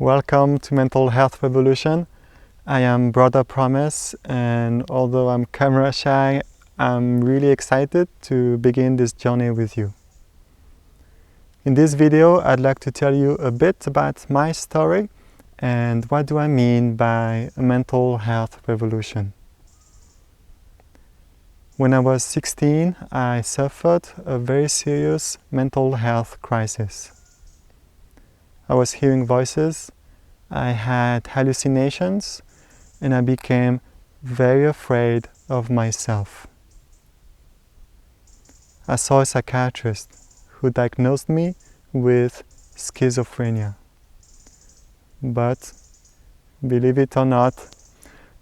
Welcome to Mental Health Revolution. I am Brother Promise, and although I'm camera shy, I'm really excited to begin this journey with you. In this video, I'd like to tell you a bit about my story and what do I mean by a mental health revolution. When I was 16, I suffered a very serious mental health crisis. I was hearing voices, I had hallucinations, and I became very afraid of myself. I saw a psychiatrist who diagnosed me with schizophrenia. But, believe it or not,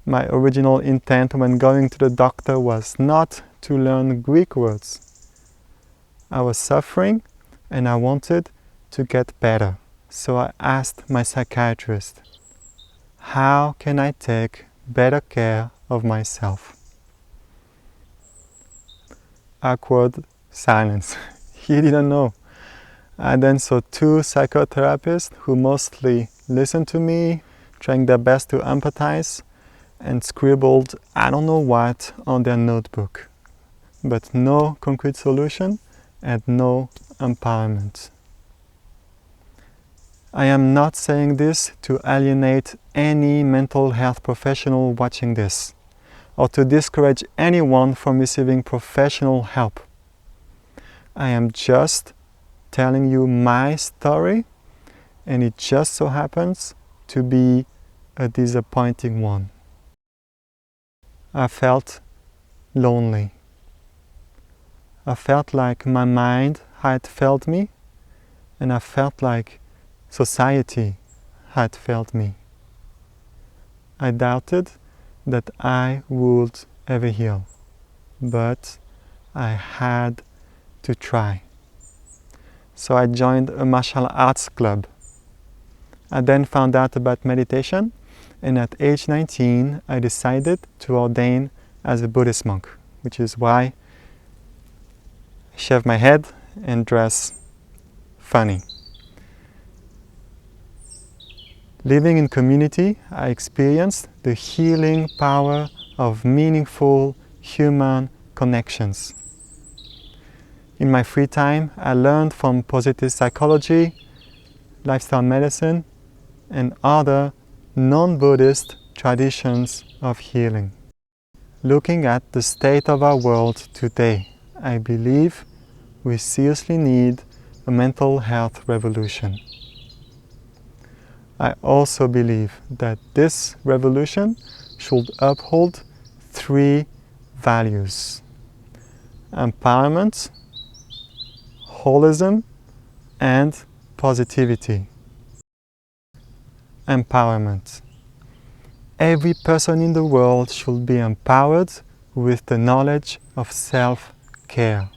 my original intent when going to the doctor was not to learn Greek words. I was suffering and I wanted to get better. So I asked my psychiatrist, how can I take better care of myself? Awkward silence. He didn't know. I then saw two psychotherapists who mostly listened to me, trying their best to empathize, and scribbled I don't know what on their notebook. But no concrete solution and no empowerment. I am not saying this to alienate any mental health professional watching this, or to discourage anyone from receiving professional help. I am just telling you my story, and it just so happens to be a disappointing one. I felt lonely. I felt like my mind had failed me, and I felt like society had failed me. I doubted that I would ever heal, but I had to try. So I joined a martial arts club. I then found out about meditation, and at age 19 I decided to ordain as a Buddhist monk, which is why I shave my head and dress funny. Living in community, I experienced the healing power of meaningful human connections. In my free time, I learned from positive psychology, lifestyle medicine, and other non-Buddhist traditions of healing. Looking at the state of our world today, I believe we seriously need a mental health revolution. I also believe that this revolution should uphold three values: empowerment, holism, and positivity. Empowerment. Every person in the world should be empowered with the knowledge of self-care.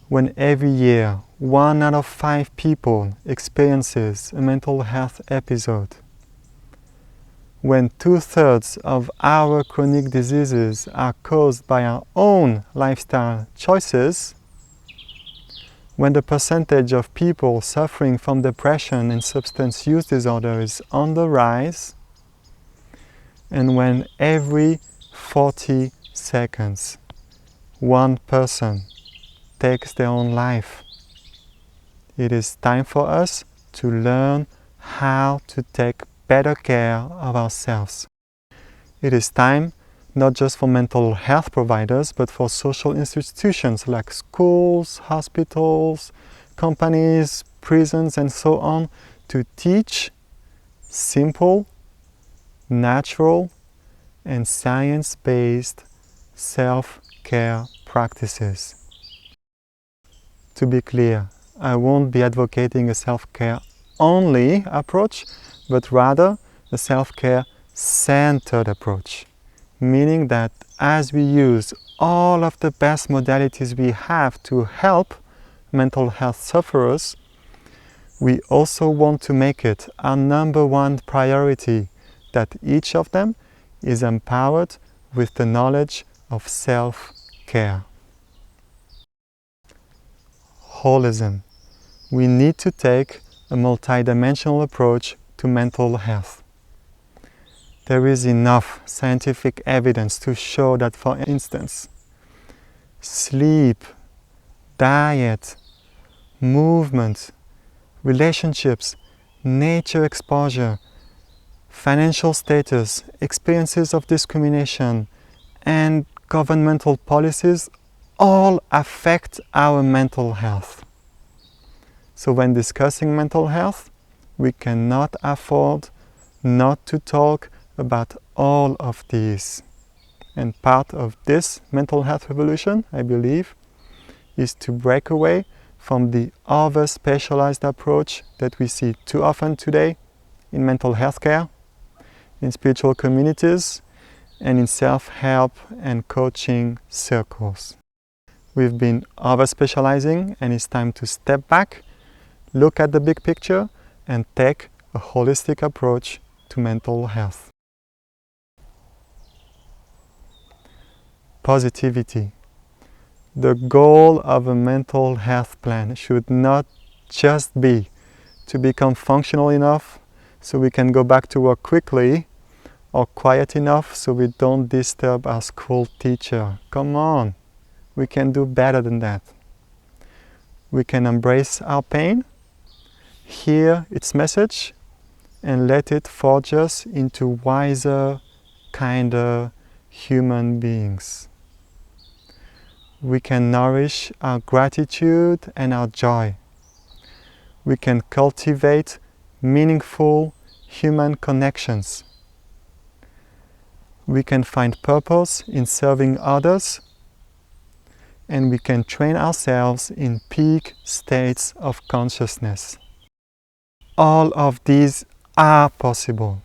When every year 1 out of 5 people experiences a mental health episode, when 2/3 of our chronic diseases are caused by our own lifestyle choices, when the percentage of people suffering from depression and substance use disorder is on the rise, and when every 40 seconds one person takes their own life, it is time for us to learn how to take better care of ourselves. It is time not just for mental health providers, but for social institutions like schools, hospitals, companies, prisons, and so on, to teach simple, natural, and science-based self-care practices. To be clear, I won't be advocating a self-care only approach, but rather a self-care centered approach, meaning that as we use all of the best modalities we have to help mental health sufferers, we also want to make it our number one priority that each of them is empowered with the knowledge of self-care. Holism. We need to take a multidimensional approach to mental health. There is enough scientific evidence to show that, for instance, sleep, diet, movement, relationships, nature exposure, financial status, experiences of discrimination, and governmental policies all affect our mental health. So when discussing mental health, we cannot afford not to talk about all of these. And part of this mental health revolution, I believe, is to break away from the over-specialized approach that we see too often today in mental health care, in spiritual communities, and in self-help and coaching circles. We've been over-specializing, and it's time to step back, look at the big picture, and take a holistic approach to mental health. Positivity. The goal of a mental health plan should not just be to become functional enough so we can go back to work quickly, or quiet enough so we don't disturb our school teacher. Come on, we can do better than that. We can embrace our pain, hear its message, and let it forge us into wiser, kinder human beings. We can nourish our gratitude and our joy. We can cultivate meaningful human connections. We can find purpose in serving others, and we can train ourselves in peak states of consciousness. All of these are possible.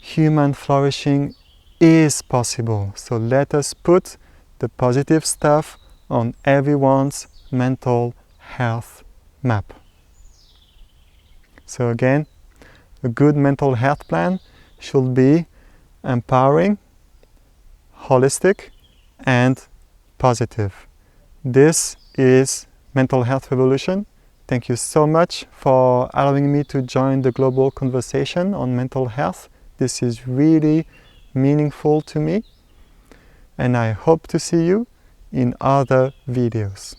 Human flourishing is possible, so let us put the positive stuff on everyone's mental health map. So again, a good mental health plan should be empowering, holistic, and positive. This is Mental Health Revolution. Thank you so much for allowing me to join the global conversation on mental health. This is really meaningful to me, and I hope to see you in other videos.